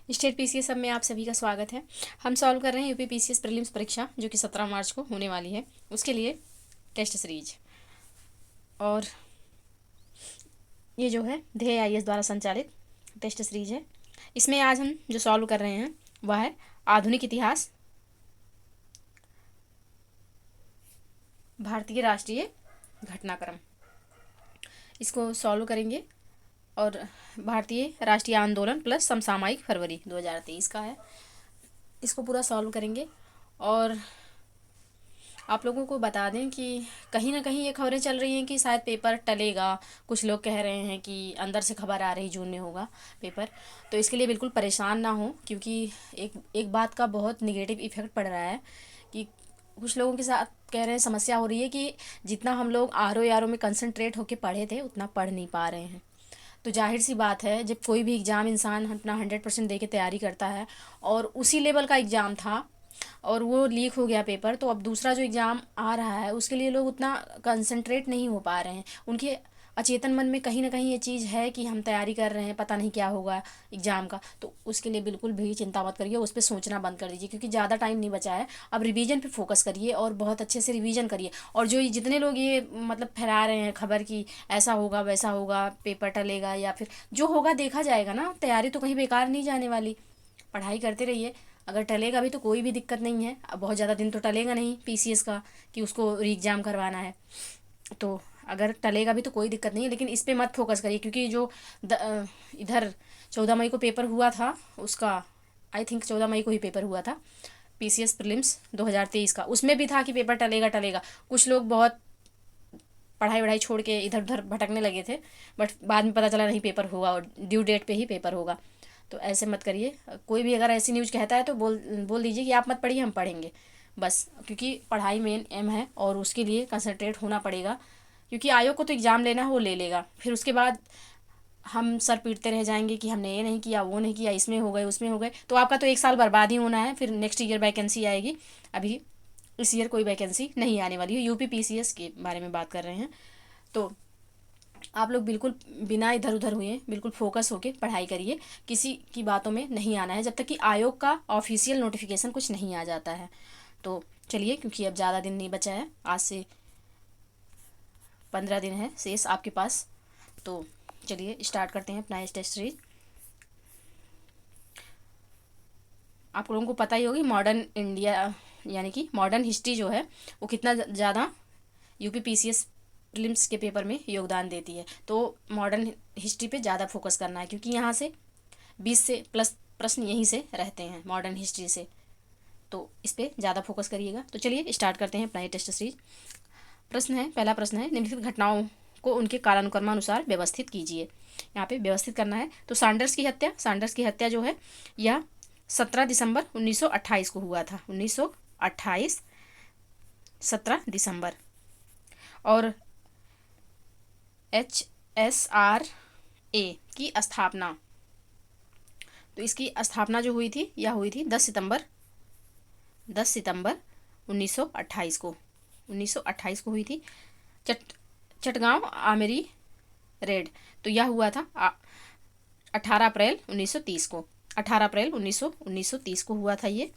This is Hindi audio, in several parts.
स्टेट पीसीएस सब में आप सभी का स्वागत है। हम सॉल्व कर रहे हैं यूपी पीसीएस प्रीलिम्स परीक्षा जो कि 17 मार्च को होने वाली है, उसके लिए टेस्ट सीरीज। और ये जो है ध्येय आईएएस द्वारा संचालित टेस्ट सीरीज है। इसमें आज हम जो सॉल्व कर रहे हैं वह है आधुनिक इतिहास, भारतीय राष्ट्रीय घटनाक्रम। इसको सॉल्व करेंगे और भारतीय राष्ट्रीय आंदोलन प्लस समसामयिक फरवरी 2023 का है। इसको पूरा सॉल्व करेंगे और आप लोगों को बता दें कि कहीं ना कहीं ये खबरें चल रही हैं कि शायद पेपर टलेगा। कुछ लोग कह रहे हैं कि अंदर से खबर आ रही जून में होगा पेपर। तो इसके लिए बिल्कुल परेशान ना हो, क्योंकि एक बात का बहुत निगेटिव इफेक्ट पड़ रहा है कि कुछ लोगों के साथ कह रहे हैं समस्या हो रही है कि जितना हम लोग आर ओ में कंसंट्रेट होकर पढ़े थे उतना पढ़ नहीं पा रहे हैं। तो जाहिर सी बात है, जब कोई भी एग्ज़ाम इंसान अपना 100% दे के तैयारी करता है और उसी लेवल का एग्ज़ाम था और वो लीक हो गया पेपर, तो अब दूसरा जो एग्ज़ाम आ रहा है उसके लिए लोग उतना कंसंट्रेट नहीं हो पा रहे हैं। उनके अचेतन मन में कहीं ना कहीं ये चीज़ है कि हम तैयारी कर रहे हैं, पता नहीं क्या होगा एग्ज़ाम का। तो उसके लिए बिल्कुल भी चिंता मत करिए, उस पर सोचना बंद कर दीजिए, क्योंकि ज़्यादा टाइम नहीं बचा है। अब रिवीजन पे फोकस करिए और बहुत अच्छे से रिवीजन करिए। और जो जितने लोग ये मतलब फैला रहे हैं खबर की ऐसा होगा वैसा होगा, पेपर टलेगा या फिर जो होगा देखा जाएगा ना, तैयारी तो कहीं बेकार नहीं जाने वाली। पढ़ाई करते रहिए। अगर टलेगा भी तो कोई भी दिक्कत नहीं है। अब बहुत ज़्यादा दिन तो टलेगा नहीं पीसीएस का कि उसको री एग्ज़ाम करवाना है। तो अगर टलेगा भी तो कोई दिक्कत नहीं है, लेकिन इस पर मत फोकस करिए, क्योंकि जो इधर 14 मई को पेपर हुआ था उसका, आई थिंक 14 मई को ही पेपर हुआ था पीसीएस प्रीलिम्स 2023 का, उसमें भी था कि पेपर टलेगा टलेगा। कुछ लोग बहुत पढ़ाई वढ़ाई छोड़ के इधर उधर भटकने लगे थे, बट बाद में पता चला नहीं पेपर होगा और ड्यू डेट पे ही पेपर होगा। तो ऐसे मत करिए। कोई भी अगर ऐसी न्यूज़ कहता है तो बोल बोल दीजिए कि आप मत पढ़िए, हम पढ़ेंगे बस, क्योंकि पढ़ाई मेन एम है और उसके लिए कंसंट्रेट होना पड़ेगा। क्योंकि आयोग को तो एग्ज़ाम लेना है, वो ले लेगा, फिर उसके बाद हम सर पीटते रह जाएंगे कि हमने ये नहीं किया वो नहीं किया, इसमें हो गए उसमें हो गए, तो आपका तो एक साल बर्बाद ही होना है। फिर नेक्स्ट ईयर वैकेंसी आएगी। अभी इस ईयर कोई वैकेंसी नहीं आने वाली है। यूपी पीसीएस के बारे में बात कर रहे हैं। तो आप लोग बिल्कुल बिना इधर उधर हुए बिल्कुल फोकस होके पढ़ाई करिए। किसी की बातों में नहीं आना है जब तक कि आयोग का ऑफिशियल नोटिफिकेशन कुछ नहीं आ जाता है। तो चलिए, क्योंकि अब ज़्यादा दिन नहीं बचा है, आज से 15 दिन है शेष आपके पास। तो चलिए स्टार्ट करते हैं अपना टेस्ट सीरीज। आप लोगों को पता ही होगी मॉडर्न इंडिया यानी कि मॉडर्न हिस्ट्री जो है वो कितना ज़्यादा यूपी पीसीएस प्रीलिम्स के पेपर में योगदान देती है। तो मॉडर्न हिस्ट्री पे ज़्यादा फोकस करना है, क्योंकि यहाँ से 20 से प्लस प्रश्न यहीं से रहते हैं मॉडर्न हिस्ट्री से। तो इस पर ज़्यादा फोकस करिएगा। तो चलिए स्टार्ट करते हैं अपना ये टेस्ट सीरीज। प्रश्न है, पहला प्रश्न है, निम्नलिखित घटनाओं को उनके कालानुक्रमानुसार व्यवस्थित कीजिए। यहाँ पे व्यवस्थित करना है। तो सांडर्स की हत्या जो है यह 17 दिसंबर 1928 को हुआ था। 1928 17 दिसंबर। और HSRA की स्थापना, तो इसकी स्थापना जो हुई थी यह हुई थी 10 सितंबर 1928 को 1928 को हुई थी। चटगांव आमेरी रेड, तो यह हुआ था 18 अप्रैल 1930 को। 18 अप्रैल 1930 को हुआ था ये,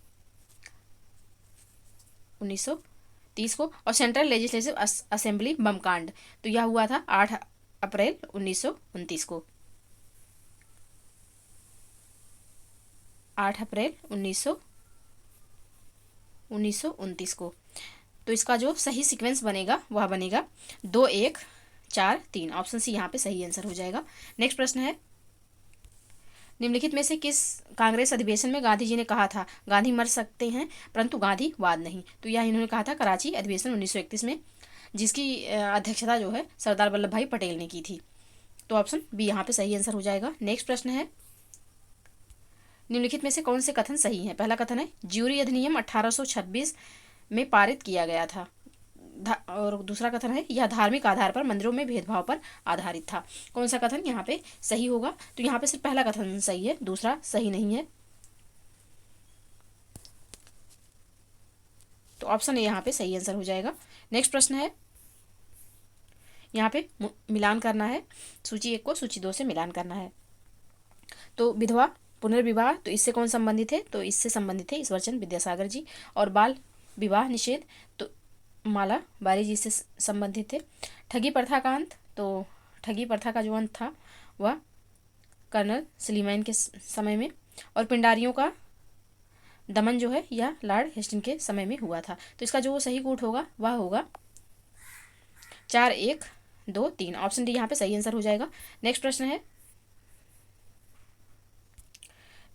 1930 को। और सेंट्रल लेजिस्लेटिव असेंबली बम कांड, तो यह हुआ था 8 अप्रैल 1929 को। 8 अप्रैल 1929 को। तो इसका जो सही सीक्वेंस बनेगा वह बनेगा 2 1 4 3। ऑप्शन सी यहाँ पे सही आंसर हो जाएगा। नेक्स्ट प्रश्न है, निम्नलिखित में से किस कांग्रेस अधिवेशन में गांधी जी ने कहा था गांधी मर सकते हैं परंतु गांधीवाद नहीं? तो यह इन्होंने कहा था कराची अधिवेशन 1931 में, जिसकी अध्यक्षता जो है सरदार वल्लभ भाई पटेल ने की थी। तो ऑप्शन बी यहाँ पे सही आंसर हो जाएगा। नेक्स्ट प्रश्न है, निम्नलिखित में से कौन से कथन सही है? पहला कथन है, ज्यूरी अधिनियम 1826 में पारित किया गया था। और दूसरा कथन है, यह धार्मिक आधार पर मंदिरों में भेदभाव पर आधारित था। कौन सा कथन यहाँ पे सही होगा? तो यहाँ पे सिर्फ पहला कथन सही है, दूसरा सही नहीं है। तो ऑप्शन ए यहाँ पे सही आंसर हो जाएगा। नेक्स्ट प्रश्न है, यहाँ पे मिलान करना है, सूची 1 को सूची 2 से मिलान करना है। तो विधवा पुनर्विवाह, तो इससे कौन संबंधित है, तो इससे संबंधित है ईश्वरचंद विद्यासागर जी। और बाल विवाह निषेध, तो माला बारी जी से संबंधित है। ठगी प्रथा का अंत, तो ठगी प्रथा का जो अंत था वह कर्नल सलीमैन के समय में। और पिंडारियों का दमन जो है यह लॉर्ड हेस्टिंग के समय में हुआ था। तो इसका जो सही कूट होगा वह होगा 4, 1, 2, 3। ऑप्शन डी यहाँ पे सही आंसर हो जाएगा। नेक्स्ट प्रश्न है,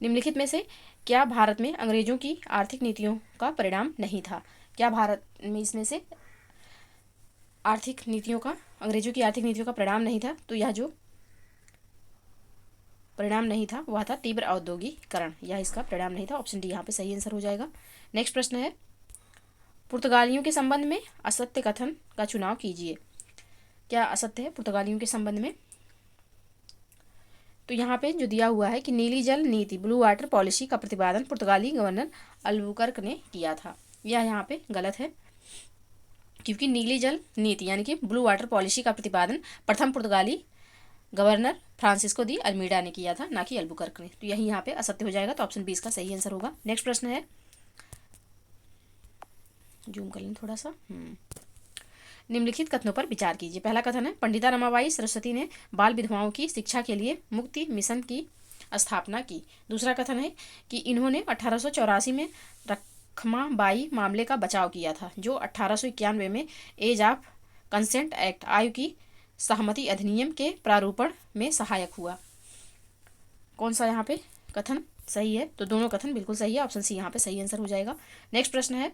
निम्नलिखित में से क्या भारत में अंग्रेजों की आर्थिक नीतियों का परिणाम नहीं था। क्या भारत में इसमें से आर्थिक नीतियों का, अंग्रेजों की आर्थिक नीतियों का परिणाम नहीं था, तो यह जो परिणाम नहीं था वह था तीव्र औद्योगिकरण। यह इसका परिणाम नहीं था। ऑप्शन डी यहाँ पे सही आंसर हो जाएगा। नेक्स्ट प्रश्न है, पुर्तगालियों के संबंध में असत्य कथन का चुनाव कीजिए। क्या असत्य है पुर्तगालियों के संबंध में, तो यहाँ पे जो दिया हुआ है कि नीली जल नीति, ब्लू वाटर पॉलिसी का प्रतिपादन पुर्तगाली गवर्नर अल्बुकर्क ने किया था। यह यहाँ पे गलत है, क्योंकि नीली जल नीति यानी कि ब्लू वाटर पॉलिसी का प्रतिपादन प्रथम पुर्तगाली गवर्नर फ्रांसिस्को दी अल्मीडा ने किया था, ना कि अल्बुकर्क ने। तो यही यहाँ पे असत्य हो जाएगा। तो ऑप्शन बी इसका सही आंसर होगा। नेक्स्ट प्रश्न है, जूम कर लें थोड़ा सा। निम्नलिखित कथनों पर विचार कीजिए। पहला कथन है, पंडिता रमाबाई सरस्वती ने बाल विधवाओं की शिक्षा के लिए मुक्ति मिशन की स्थापना की। दूसरा कथन है कि इन्होंने 1884 में रखमाबाई मामले का बचाव किया था, जो 1891 में एज ऑफ कंसेंट एक्ट, आयु की सहमति अधिनियम के प्रारूपण में सहायक हुआ। कौन सा यहाँ पे कथन सही है, तो दोनों कथन बिल्कुल सही है। ऑप्शन सी यहाँ पे सही आंसर हो जाएगा। नेक्स्ट प्रश्न है,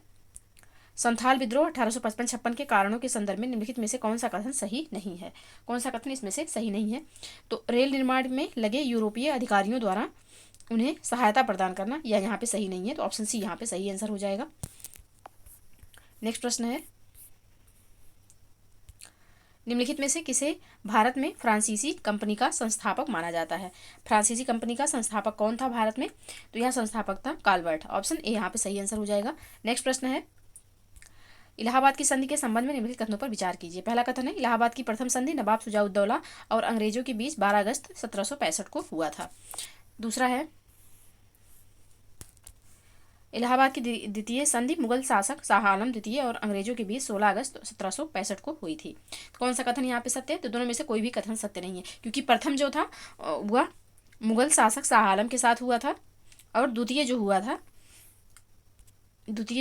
संथाल विद्रोह 1855-56 के कारणों के संदर्भ में निम्नलिखित में से कौन सा कथन सही नहीं है। कौन सा कथन इसमें से सही नहीं है, तो रेल निर्माण में लगे यूरोपीय अधिकारियों द्वारा उन्हें सहायता प्रदान करना, यह यहाँ पे सही नहीं है। तो ऑप्शन सी यहाँ पे सही आंसर हो जाएगा। नेक्स्ट प्रश्न है, निम्नलिखित में से किसे भारत में फ्रांसीसी कंपनी का संस्थापक माना जाता है। फ्रांसीसी कंपनी का संस्थापक कौन था भारत में, तो यह संस्थापक था काल्वर्ट। ऑप्शन ए यहाँ पे सही आंसर हो जाएगा। नेक्स्ट प्रश्न है, इलाहाबाद की संधि के संबंध में निम्नलिखित कथनों पर विचार कीजिए। पहला कथन है, इलाहाबाद की प्रथम संधि नवाब शुजाउद्दौला और अंग्रेजों के बीच 12 अगस्त 1765 को हुआ था। दूसरा है, इलाहाबाद की द्वितीय संधि मुगल शासक शाह आलम द्वितीय और अंग्रेजों के बीच 16 अगस्त 1765 को हुई थी। तो कौन सा कथन यहाँ पे सत्य है, तो दोनों में से कोई भी कथन सत्य नहीं है, क्योंकि प्रथम जो था वह मुगल शासक शाह आलम के साथ हुआ था, और द्वितीय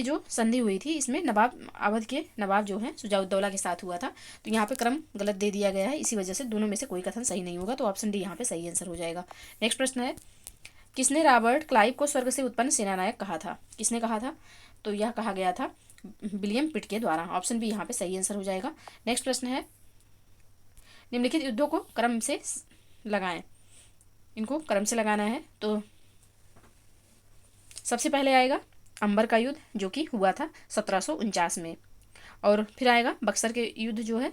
जो संधि हुई थी इसमें नवाब अवध के नवाब जो है शुजाउद्दौला के साथ हुआ था। तो यहाँ पे क्रम गलत दे दिया गया है, इसी वजह से दोनों में से कोई कथन सही नहीं होगा। तो ऑप्शन डी यहाँ पे सही आंसर हो जाएगा। नेक्स्ट प्रश्न है, किसने रॉबर्ट क्लाइव को स्वर्ग से उत्पन्न सेनानायक कहा था। किसने कहा था, तो यह कहा गया था विलियम पिट के द्वारा। ऑप्शन बी यहाँ पे सही आंसर हो जाएगा। नेक्स्ट प्रश्न है, निम्नलिखित युद्धों को क्रम से लगाएं। इनको क्रम से लगाना है, तो सबसे पहले आएगा अंबर का युद्ध जो कि हुआ था 1749 में, और फिर आएगा बक्सर के युद्ध जो है,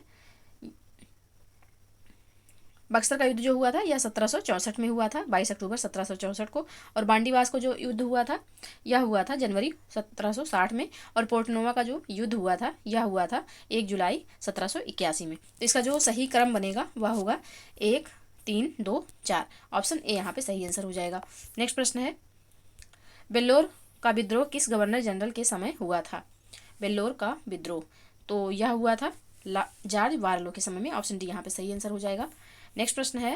बक्सर का युद्ध जो हुआ था यह 1764 में हुआ था, 22 अक्टूबर 1764 को। और बांडीवास को जो युद्ध हुआ था यह हुआ था जनवरी 1760 में। और पोर्टनोवा का जो युद्ध हुआ था यह हुआ था 1 जुलाई 1781 में। तो इसका जो सही क्रम बनेगा वह होगा 1, 3, 2, 4। ऑप्शन ए यहाँ पे सही आंसर हो जाएगा। नेक्स्ट प्रश्न है, वेल्लोर का विद्रोह किस गवर्नर जनरल के समय हुआ था। वेल्लोर का विद्रोह, तो यह हुआ था जॉर्ज वारलो के समय में। ऑप्शन डी यहाँ पे सही आंसर हो जाएगा। नेक्स्ट प्रश्न है,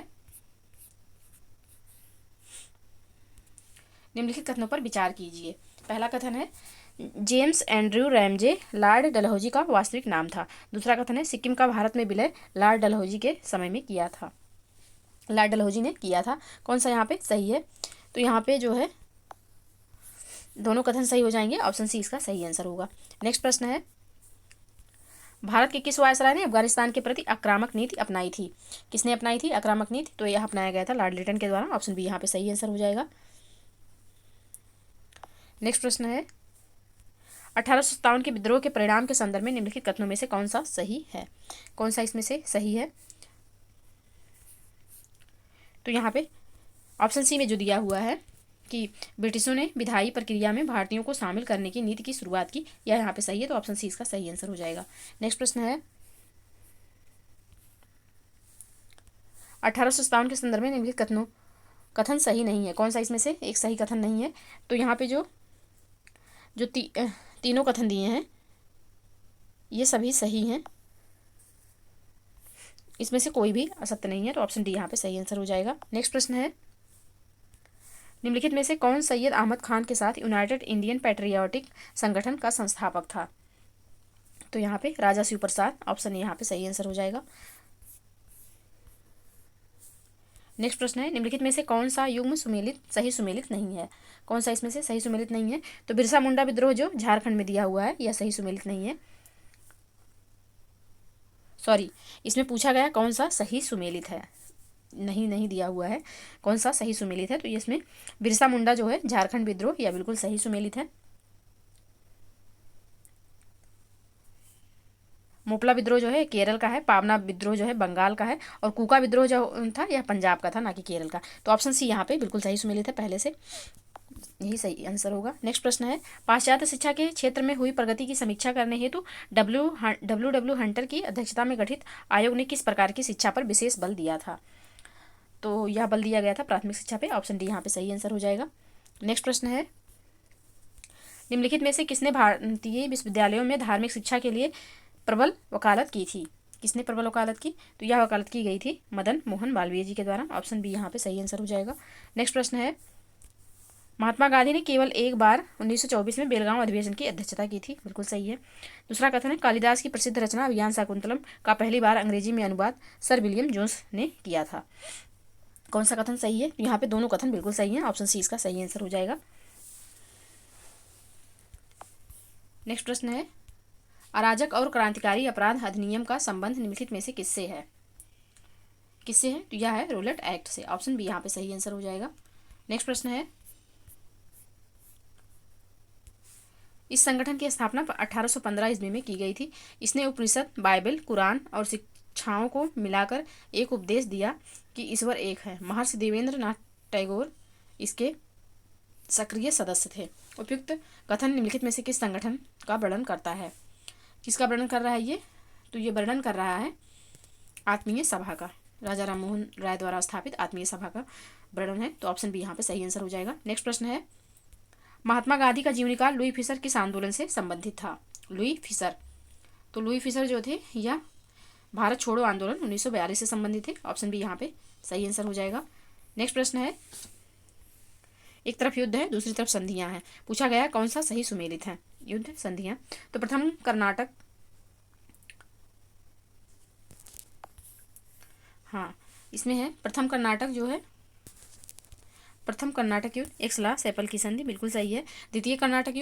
निम्नलिखित कथनों पर विचार कीजिए। पहला कथन है, James Andrew Ramsay Lord Dalhousie का वास्तविक नाम था। दूसरा कथन है, सिक्किम का भारत में विलय लॉर्ड डलहौजी के समय में किया था, लॉर्ड डलहौजी ने किया था। कौन सा यहाँ पे सही है, तो यहाँ पे जो है दोनों कथन सही हो जाएंगे। ऑप्शन सी इसका सही आंसर होगा। नेक्स्ट प्रश्न है, भारत के किस वायसराय ने अफगानिस्तान के प्रति आक्रामक नीति अपनाई थी। किसने अपनाई थी आक्रामक नीति, तो यह अपनाया गया था लॉर्ड लिटन के द्वारा। ऑप्शन बी यहाँ पे सही आंसर हो जाएगा। नेक्स्ट प्रश्न है, 1857 के विद्रोह के परिणाम के संदर्भ में निम्नलिखित कथनों में से कौन सा सही है। कौन सा इसमें से सही है, तो यहाँ पे ऑप्शन सी में जो दिया हुआ है कि ब्रिटिशों ने विधायी प्रक्रिया में भारतीयों को शामिल करने की नीति की शुरुआत की, यह यहाँ पे सही है। तो ऑप्शन सी इसका सही आंसर हो जाएगा। नेक्स्ट प्रश्न है, 1857 के संदर्भ में निम्नलिखित कथनों कथन सही नहीं है। कौन सा इसमें से एक सही कथन नहीं है? तो यहाँ पे जो जो तीनों कथन दिए हैं ये सभी सही हैं, इसमें से कोई भी असत्य नहीं है, तो ऑप्शन डी यहाँ पे सही आंसर हो जाएगा। नेक्स्ट प्रश्न है, निम्नलिखित में से कौन सैयद अहमद खान के साथ यूनाइटेड इंडियन पैट्रियोटिक संगठन का संस्थापक था? तो यहाँ पे राजा शिव प्रसाद, ऑप्शन यहाँ पे सही आंसर हो जाएगा। नेक्स्ट प्रश्न है, निम्नलिखित में से कौन सा युग्म सुमेलित सही सुमेलित नहीं है? कौन सा इसमें से सही सुमेलित नहीं है? तो बिरसा मुंडा विद्रोह जो झारखंड में दिया हुआ है यह सही सुमेलित नहीं है। सॉरी, इसमें पूछा गया कौन सा सही सुमेलित है, नहीं दिया हुआ है कौन सा सही सुमेलित है। तो ये इसमें बिरसा मुंडा जो है झारखंड विद्रोह यह बिल्कुल सही सुमेलित है। मोपला विद्रोह जो है केरल का है, पावना विद्रोह जो है बंगाल का है, और कूका विद्रोह जो था यह पंजाब का था, ना कि केरल का। तो ऑप्शन सी यहाँ पे बिल्कुल सही सुमेलित है, पहले से यही सही आंसर होगा। नेक्स्ट प्रश्न है, पाश्चात्य शिक्षा के क्षेत्र में हुई प्रगति की समीक्षा करने हेतु डब्ल्यू हंटर की अध्यक्षता में गठित आयोग ने किस प्रकार की शिक्षा पर विशेष बल दिया था? तो यह बल दिया गया था प्राथमिक शिक्षा पे, ऑप्शन डी यहाँ पे सही आंसर हो जाएगा। नेक्स्ट प्रश्न है, निम्नलिखित में से किसने भारतीय विश्वविद्यालयों में धार्मिक शिक्षा के लिए प्रबल वकालत की थी? किसने प्रबल वकालत की? तो यह वकालत की गई थी मदन मोहन मालवीय जी के द्वारा, ऑप्शन बी यहाँ पे सही आंसर हो जाएगा। नेक्स्ट प्रश्न है, महात्मा गांधी ने केवल एक बार 1924 में बेलगांव अधिवेशन की अध्यक्षता की थी, बिल्कुल सही है। दूसरा कथन है, कालिदास की प्रसिद्ध रचना अभिज्ञान शाकुंतलम का पहली बार अंग्रेजी में अनुवाद सर विलियम जोन्स ने किया था। कौन सा कथन सही है? तो यहाँ पे दोनों कथन बिल्कुल सही हैं, ऑप्शन सी इसका सही आंसर हो जाएगा। नेक्स्ट प्रश्न है, अराजक और क्रांतिकारी अपराध अधिनियम का संबंध निम्नलिखित में से किससे है? किससे है? तो यह है रूलेट एक्ट से, ऑप्शन बी यहाँ पे सही आंसर हो जाएगा। नेक्स्ट प्रश्न है, इस संगठन की स्थापना 1815 ईस्वी में की गई थी। इसने उपनिषद, बाइबल, कुरान और शिक्षाओं को मिलाकर एक उपदेश दिया कि ईश्वर एक है। महर्षि देवेंद्र नाथ टैगोर इसके सक्रिय सदस्य थे। उपयुक्त कथन निम्नलिखित में से किस संगठन का वर्णन करता है? किसका वर्णन कर रहा है ये? तो ये वर्णन कर रहा है आत्मीय सभा का, राजा राम मोहन राय द्वारा स्थापित आत्मीय सभा का वर्णन है, तो ऑप्शन बी यहाँ पे सही आंसर हो जाएगा। नेक्स्ट प्रश्न है, महात्मा गांधी का जीवनीकाल लुई फिशर किस आंदोलन से संबंधित था? लुई फिशर, तो लुई फिशर जो थे यह भारत छोड़ो आंदोलन 1942 से संबंधित थे, ऑप्शन बी यहाँ पे सही आंसर हो जाएगा। नेक्स्ट प्रश्न है, एक तरफ युद्ध है दूसरी तरफ संधियां हैं, पूछा गया कौन सा सही सुमेलित है? युद्ध संधियां। तो प्रथम कर्नाटक, हाँ इसमें है प्रथम कर्नाटक जो है, प्रथम कर्नाटक युद्ध एक सलाह सैपल की संधि, बिल्कुल सही है। द्वितीय कर्नाटक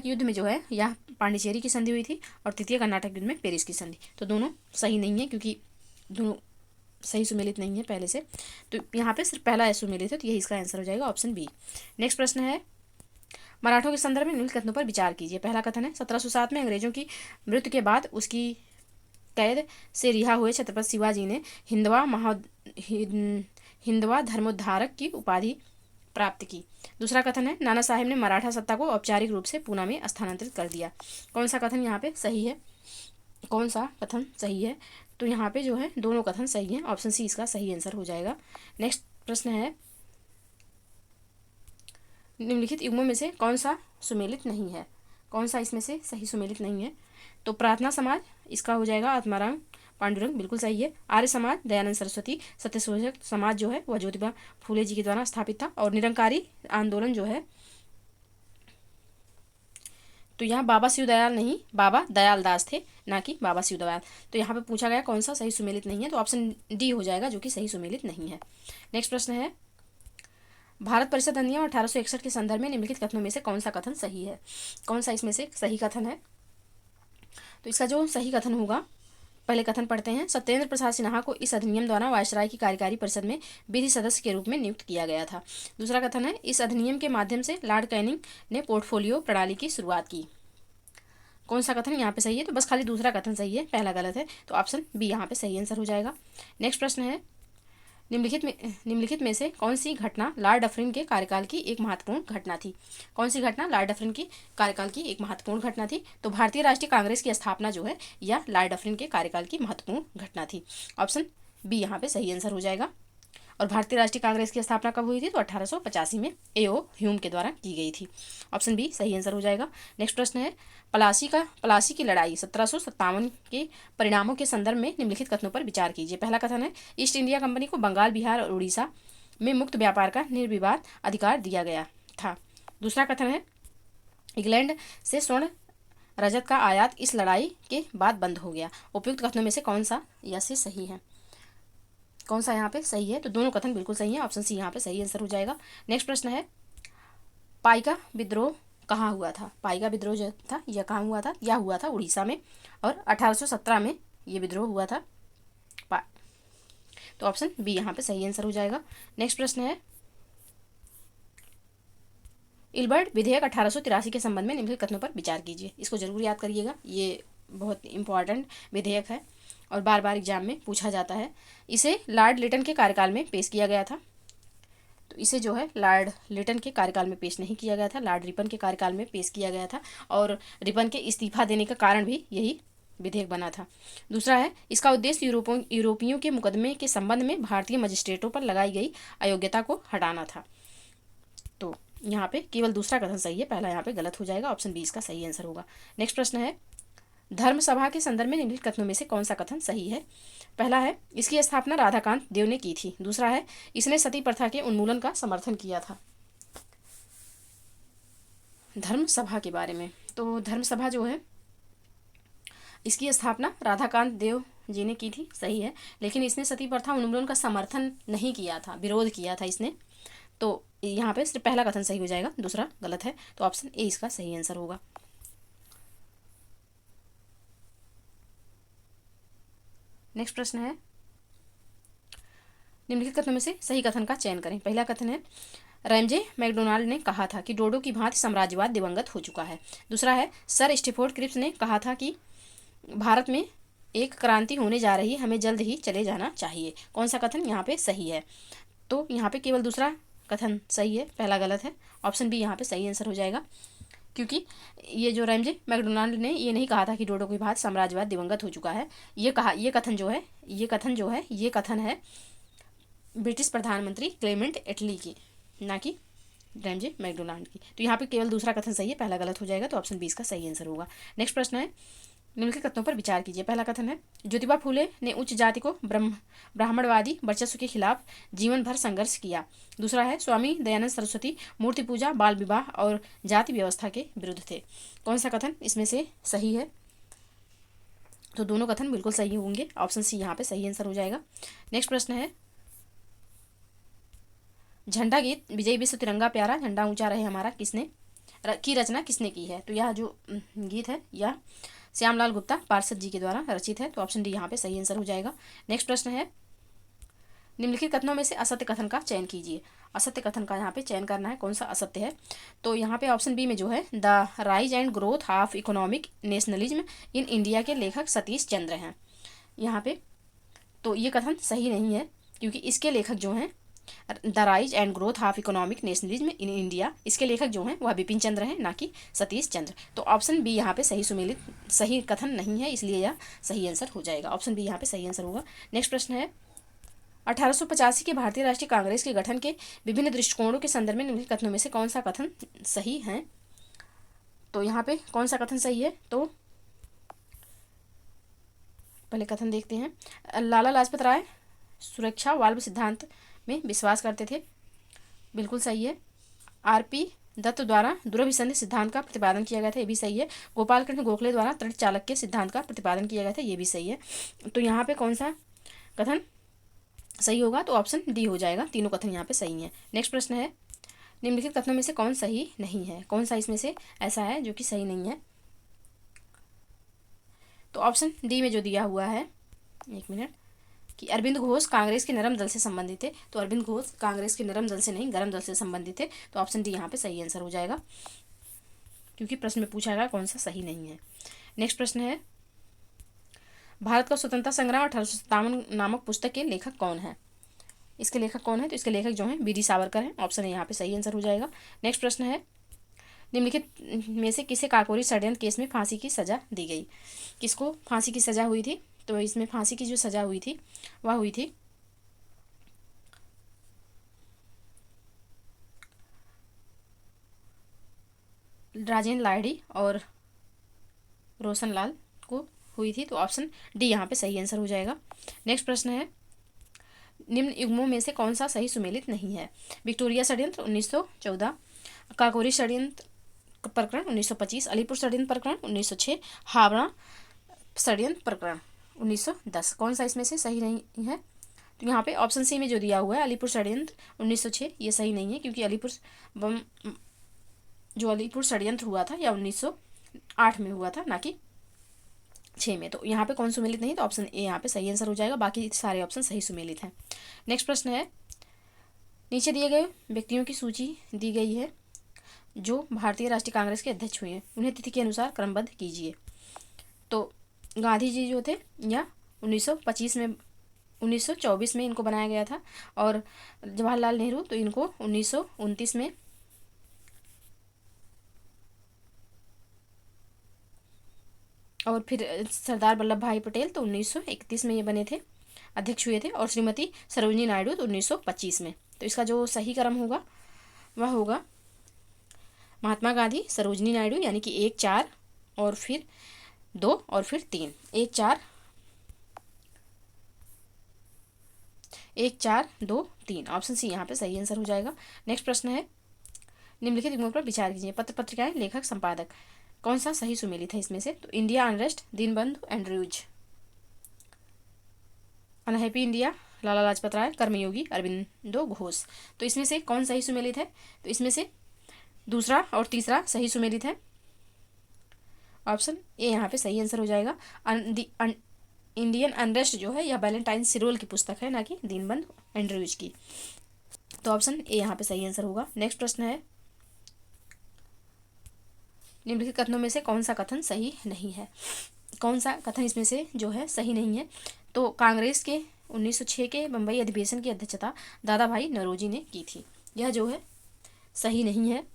युद्ध में जो है यह पांडिचेरी की संधि हुई थी, और तृतीय कर्नाटक युद्ध में पेरिस की संधि। तो दोनों सही नहीं है क्योंकि दोनों सही सुमेलित नहीं है पहले से, तो यहाँ पे सिर्फ पहला सुमेलित है, तो यही इसका आंसर हो जाएगा, ऑप्शन बी। नेक्स्ट प्रश्न है, मराठों के संदर्भ में निम्नलिखित कथनों पर विचार कीजिए। पहला कथन है, 1707 में अंग्रेजों की मृत्यु के बाद उसकी कैद से रिहा हुए छत्रपति शिवाजी ने हिंदवा धर्मोद्धारक की उपाधि प्राप्त की। दूसरा कथन है, नाना साहेब ने मराठा सत्ता को औपचारिक रूप से पूना में स्थानांतरित कर दिया। कौन सा कथन यहाँ पे सही है? कौन सा कथन सही है? तो यहाँ पे जो है दोनों कथन सही हैं, ऑप्शन सी इसका सही आंसर हो जाएगा। नेक्स्ट प्रश्न है, निम्नलिखित युग्मों में से कौन सा सुमेलित नहीं है? कौन सा इसमें से सही सुमेलित नहीं है? तो प्रार्थना समाज इसका हो जाएगा आत्माराम पांडुरंग, बिल्कुल सही है। आर्य समाज दयानंद सरस्वती, सत्यशोधक समाज जो है वह ज्योतिबा फूले जी के द्वारा स्थापित था, और निरंकारी आंदोलन जो है तो यहाँ बाबा शिवदयाल नहीं, बाबा दयाल दास थे, ना कि बाबा शिवदयाल। तो यहाँ पे पूछा गया कौन सा सही सुमेलित नहीं है, तो ऑप्शन डी हो जाएगा जो कि सही सुमेलित नहीं है। नेक्स्ट प्रश्न है, भारत परिषद अधिनियम 1861 के संदर्भ में निम्नलिखित कथनों में से कौन सा कथन सही है? कौन सा इसमें से सही कथन है? तो इसका जो सही कथन होगा, पहले कथन पढ़ते हैं। सत्येंद्र प्रसाद सिन्हा को इस अधिनियम द्वारा वायसराय की कार्यकारी परिषद में विधि सदस्य के रूप में नियुक्त किया गया था। दूसरा कथन है, इस अधिनियम के माध्यम से लॉर्ड कैनिंग ने पोर्टफोलियो प्रणाली की शुरुआत की। कौन सा कथन यहाँ पे सही है? तो बस खाली दूसरा कथन सही है, पहला गलत है, तो ऑप्शन बी यहाँ पे सही आंसर हो जाएगा। नेक्स्ट प्रश्न है, निम्नलिखित में से कौन सी घटना लॉर्ड डफरिन के कार्यकाल की एक महत्वपूर्ण घटना थी? कौन सी घटना लॉर्ड डफरिन की कार्यकाल की एक महत्वपूर्ण घटना थी? तो भारतीय राष्ट्रीय कांग्रेस की स्थापना जो है यह लॉर्ड डफरिन के कार्यकाल की महत्वपूर्ण घटना थी, ऑप्शन बी यहाँ पे सही आंसर हो जाएगा। और भारतीय राष्ट्रीय कांग्रेस की स्थापना कब हुई थी? तो 1885 में A.O. ह्यूम के द्वारा की गई थी। ऑप्शन बी सही आंसर हो जाएगा। नेक्स्ट प्रश्न है, प्लासी की लड़ाई 1757 के परिणामों के संदर्भ में निम्नलिखित कथनों पर विचार कीजिए। पहला कथन है, ईस्ट इंडिया कंपनी को बंगाल, बिहार और उड़ीसा में मुक्त व्यापार का निर्विवाद अधिकार दिया गया था। दूसरा कथन है, इंग्लैंड से स्वर्ण रजत का आयात इस लड़ाई के बाद बंद हो गया। उपयुक्त कथनों में से कौन सा या से सही है? कौन सा यहाँ पे सही है? तो दोनों कथन बिल्कुल सही है। ऑप्शन सी यहाँ पे सही आंसर हो जाएगा। नेक्स्ट प्रश्न है, पाइका विद्रोह कहाँ हुआ था? पाइका विद्रोह जो था यह कहाँ हुआ था? यह हुआ था उड़ीसा में और 1817 में ये विद्रोह हुआ था। तो ऑप्शन बी यहाँ पे सही आंसर हो जाएगा। नेक्स्ट प्रश्न है, इल्बर्ट विधेयक 1883 के संबंध में निम्नलिखित कथनों पर विचार कीजिए। इसको जरूर याद करिएगा, ये बहुत इंपॉर्टेंट विधेयक है और बार बार एग्जाम में पूछा जाता है। इसे लॉर्ड लिटन के कार्यकाल में पेश किया गया था। तो इसे जो है लॉर्ड लिटन के कार्यकाल में पेश नहीं किया गया था, लॉर्ड रिपन के कार्यकाल में पेश किया गया था और रिपन के इस्तीफा देने का कारण भी यही विधेयक बना था। दूसरा है, इसका उद्देश्य यूरोपियों के मुकदमे के संबंध में भारतीय मजिस्ट्रेटों पर लगाई गई अयोग्यता को हटाना था। तो यहाँ पे केवल दूसरा कथन सही है, पहला यहाँ पे गलत हो जाएगा। ऑप्शन बी इसका सही आंसर होगा। नेक्स्ट प्रश्न है, धर्म सभा के संदर्भ में निम्नलिखित कथनों में से कौन सा कथन सही है? पहला है, इसकी स्थापना राधाकांत देव ने की थी। दूसरा है, इसने सती प्रथा के उन्मूलन का समर्थन किया था। धर्म सभा के बारे में, तो धर्म सभा जो है इसकी स्थापना राधाकांत देव जी ने की थी, सही है, लेकिन इसने सती प्रथा उन्मूलन का समर्थन नहीं किया था, विरोध किया था इसने। तो यहाँ पे सिर्फ पहला कथन सही हो जाएगा, दूसरा गलत है। तो ऑप्शन ए इसका सही आंसर होगा। नेक्स्ट प्रश्न है, निम्नलिखित कथनों में से सही कथन का चयन करें। पहला कथन है, रैमजे मैकडोनाल्ड ने कहा था कि डोडो की भांति साम्राज्यवाद दिवंगत हो चुका है। दूसरा है, सर स्टीफोर्ड क्रिप्स ने कहा था कि भारत में एक क्रांति होने जा रही, हमें जल्द ही चले जाना चाहिए। कौन सा कथन यहाँ पे सही है? तो यहाँ पे केवल दूसरा कथन सही है, पहला गलत है। ऑप्शन बी यहाँ पे सही आंसर हो जाएगा, क्योंकि ये जो रैमजे मैकडोनाल्ड ने ये नहीं कहा था कि डोडो के बाद साम्राज्यवाद दिवंगत हो चुका है। ये कथन जो है ये कथन है ब्रिटिश प्रधानमंत्री क्लेमेंट एटली की, ना कि रैमजे मैकडोनाल्ड की। तो यहाँ पे केवल दूसरा कथन सही है, पहला गलत हो जाएगा। तो ऑप्शन 20 का सही आंसर होगा। नेक्स्ट प्रश्न है, निम्नलिखित कथनों पर विचार कीजिए। पहला कथन है, ज्योतिबा फूले ने उच्च जाति को ब्राह्मणवादी वर्चस्व के खिलाफ जीवन भर संघर्ष किया। दूसरा है, स्वामी दयानंद सरस्वती मूर्ति पूजा, बाल विवाह और जाति व्यवस्था के विरुद्ध थे। कौन सा कथन इसमें से सही है? तो दोनों कथन बिल्कुल सही होंगे। ऑप्शन सी यहाँ पे सही आंसर हो जाएगा। नेक्स्ट प्रश्न है, झंडा गीत विजय विश्व तिरंगा प्यारा झंडा ऊंचा रहे हमारा की रचना किसने की है? तो यह जो गीत है यह श्यामलाल गुप्ता पार्षद जी के द्वारा रचित है। तो ऑप्शन डी यहाँ पे सही आंसर हो जाएगा। नेक्स्ट प्रश्न है, निम्नलिखित कथनों में से असत्य कथन का चयन कीजिए। असत्य कथन का यहाँ पे चयन करना है, कौन सा असत्य है? तो यहाँ पे ऑप्शन बी में जो है the rise and growth of economic nationalism in India के लेखक सतीश चंद्र हैं यहाँ पे। तो ये कथन सही नहीं है, क्योंकि इसके लेखक जो हैं the rise and growth of economic nationalism in India, इसके लेखक जो हैं वह बिपिन चंद्र हैं, ना कि सतीश चंद्र। तो ऑप्शन बी यहाँ पे सही कथन नहीं है, इसलिए यह सही आंसर हो जाएगा। ऑप्शन बी यहाँ पे सही आंसर होगा। नेक्स्ट प्रश्न है, 1885 के भारतीय राष्ट्रीय कांग्रेस के गठन के विभिन्न दृष्टिकोणों के संदर्भ में निम्नलिखित कथनों में से कौन सा कथन सही है? तो यहाँ पे कौन सा कथन सही है? तो पहले कथन देखते हैं। लाला लाजपत राय सुरक्षा वाल्व सिद्धांत में विश्वास करते थे, बिल्कुल सही है। आरपी दत्त द्वारा दूरभिसंधि सिद्धांत का प्रतिपादन किया गया था, ये भी सही है। गोपाल कृष्ण गोखले द्वारा तड़ित चाणक्य सिद्धांत का प्रतिपादन किया गया था, ये भी सही है। तो यहाँ पे कौन सा कथन सही होगा? तो ऑप्शन डी हो जाएगा, तीनों कथन यहाँ पे सही हैं। नेक्स्ट प्रश्न है, निम्नलिखित कथनों में से कौन सही नहीं है? कौन सा इसमें से ऐसा है जो कि सही नहीं है? तो ऑप्शन डी में जो दिया हुआ है, एक मिनट, कि अरविंद घोष कांग्रेस के नरम दल से संबंधित थे। तो अरविंद घोष कांग्रेस के नरम दल से नहीं, गरम दल से संबंधित थे। तो ऑप्शन डी यहाँ पे सही आंसर हो जाएगा, क्योंकि प्रश्न में पूछा गया कौन सा सही नहीं है। नेक्स्ट प्रश्न है, भारत का स्वतंत्रता संग्राम 1857 नामक पुस्तक के लेखक कौन है? इसके लेखक कौन है? तो इसके लेखक जो हैं वीडी सावरकर हैं। ऑप्शन ए यहाँ पे सही आंसर हो जाएगा। नेक्स्ट प्रश्न है, निम्नलिखित में से किसे काकोरी षड्यंत्र केस में फांसी की सजा दी गई? किसको फांसी की सजा हुई थी? तो इसमें फांसी की जो सजा हुई थी वह हुई थी राजेंद्र लाहिड़ी और रोशन लाल को हुई थी। तो ऑप्शन डी यहाँ पे सही आंसर हो जाएगा। नेक्स्ट प्रश्न है, निम्न युग्मों में से कौन सा सही सुमेलित नहीं है? विक्टोरिया षड्यंत्र 1914, काकोरी षड्यंत्र प्रकरण 1925, अलीपुर षड्यंत्र प्रकरण 1906, हावड़ा षड्यंत्र प्रकरण 1910। कौन सा इसमें से सही नहीं है? तो यहाँ पे ऑप्शन सी में जो दिया हुआ है अलीपुर षड्यंत्र 1906, ये सही नहीं है, क्योंकि अलीपुर षड्यंत्र हुआ था या 1908 में हुआ था, ना कि 6 में। तो यहाँ पे कौन सुमेलित नहीं, तो ऑप्शन ए यहाँ पे सही आंसर हो जाएगा। बाकी सारे ऑप्शन सही सुमेलित हैं। नेक्स्ट प्रश्न है, नीचे दिए गए व्यक्तियों की सूची दी गई है जो भारतीय राष्ट्रीय कांग्रेस के अध्यक्ष हुए हैं, उन्हें तिथि के अनुसार क्रमबद्ध कीजिए। तो गांधी जी जो थे, या 1924 में इनको बनाया गया था, और जवाहरलाल नेहरू तो इनको 1929 में, और फिर सरदार वल्लभ भाई पटेल तो 1931 में ये बने थे, अध्यक्ष हुए थे, और श्रीमती सरोजिनी नायडू तो 1925 में। तो इसका जो सही क्रम होगा वह होगा महात्मा गांधी, सरोजिनी नायडू, यानी कि 1, 4 और फिर 2 और फिर 3, 1, 4, 2, 3। ऑप्शन सी यहाँ पे सही आंसर हो जाएगा। नेक्स्ट प्रश्न है, निम्नलिखित युग्मों पर विचार कीजिए। पत्र पत्रिकाएं, लेखक, संपादक, कौन सा सही सुमेलित है इसमें से? तो India unrest, Dinabandhu Andrews, unhappy India, Lala Lajpat Rai, Karmayogi, Aurobindo Ghosh. तो इसमें से कौन सही सुमेलित है? तो इसमें से दूसरा और तीसरा सही सुमेलित है। ऑप्शन ए यहाँ पे सही आंसर हो जाएगा। इंडियन अनरेस्ट जो है यह वैलेंटाइन सिरोल की पुस्तक है, ना कि दीनबंधु एंड्रयूज की। तो ऑप्शन ए यहाँ पे सही आंसर होगा। नेक्स्ट प्रश्न है, निम्नलिखित कथनों में से कौन सा कथन सही नहीं है? कौन सा कथन इसमें से जो है सही नहीं है? तो कांग्रेस के 1906 के बम्बई अधिवेशन की अध्यक्षता दादा भाई नौरोजी ने की थी, यह जो है सही नहीं है,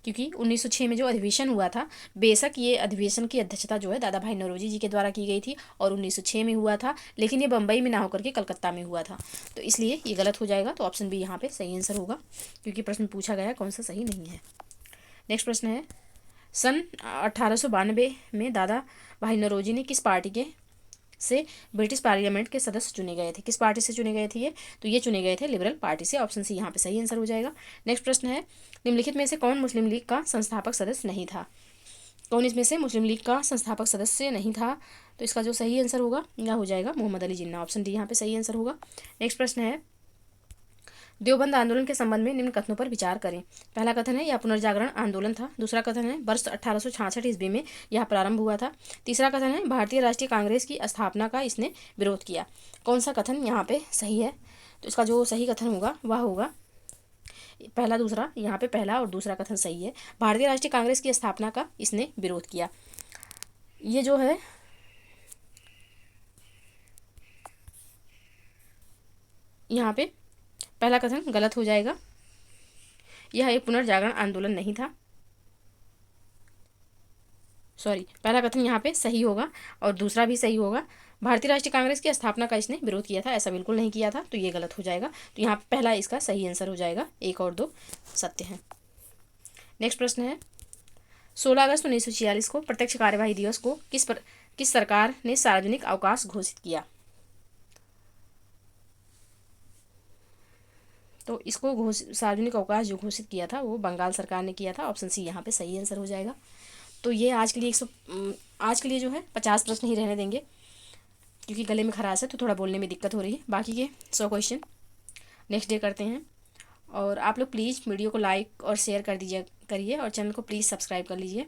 क्योंकि 1906 में जो अधिवेशन हुआ था, बेशक ये अधिवेशन की अध्यक्षता जो है दादा भाई नौरोजी जी के द्वारा की गई थी और 1906 में हुआ था, लेकिन ये बम्बई में ना होकर के कलकत्ता में हुआ था। तो इसलिए ये गलत हो जाएगा। तो ऑप्शन बी यहाँ पे सही आंसर होगा, क्योंकि प्रश्न पूछा गया कौन सा सही नहीं है। नेक्स्ट प्रश्न है, सन 1892 में दादा भाई नौरोजी ने किस पार्टी के से ब्रिटिश पार्लियामेंट के सदस्य चुने गए थे? किस पार्टी से चुने गए थे ये? तो ये चुने गए थे लिबरल पार्टी से। ऑप्शन सी यहाँ पे सही आंसर हो जाएगा। नेक्स्ट प्रश्न है, निम्नलिखित में से कौन मुस्लिम लीग का संस्थापक सदस्य नहीं था? कौन इसमें से मुस्लिम लीग का संस्थापक सदस्य नहीं था? तो इसका जो सही आंसर होगा यह हो जाएगा मोहम्मद अली जिन्ना। ऑप्शन डी यहाँ पे सही आंसर होगा। नेक्स्ट प्रश्न है, देवबंद आंदोलन के संबंध में निम्न कथनों पर विचार करें। पहला कथन है यह पुनर्जागरण आंदोलन था। दूसरा कथन है वर्ष 1866 ईस्वी में यह प्रारंभ हुआ था। तीसरा कथन है भारतीय राष्ट्रीय कांग्रेस की स्थापना का इसने विरोध किया। कौन सा कथन यहाँ पे सही है? तो इसका जो सही कथन होगा वह होगा पहला, दूसरा, यहाँ पे पहला और दूसरा कथन सही है। भारतीय राष्ट्रीय कांग्रेस की स्थापना का इसने विरोध किया, ये जो है यहाँ पे पहला कथन गलत हो जाएगा। यह एक पुनर्जागरण आंदोलन नहीं था। सॉरी, पहला कथन यहाँ पे सही होगा और दूसरा भी सही होगा। भारतीय राष्ट्रीय कांग्रेस की स्थापना का इसने विरोध किया था, ऐसा बिल्कुल नहीं किया था, तो ये गलत हो जाएगा। तो यहाँ पहला इसका सही आंसर हो जाएगा। 1 और 2 सत्य हैं। नेक्स्ट प्रश्न है, 16 अगस्त 1946 को प्रत्यक्ष कार्यवाही दिवस को किस सरकार ने सार्वजनिक अवकाश घोषित किया? तो इसको सार्वजनिक अवकाश जो घोषित किया था वो बंगाल सरकार ने किया था। ऑप्शन सी यहाँ पे सही आंसर हो जाएगा। तो ये आज के लिए जो है 50 प्रश्न ही रहने देंगे, क्योंकि गले में खराश है तो थोड़ा बोलने में दिक्कत हो रही है। बाकी के 100 क्वेश्चन नेक्स्ट डे करते हैं। और आप लोग प्लीज़ वीडियो को लाइक और शेयर करिए और चैनल को प्लीज़ सब्सक्राइब कर लीजिए।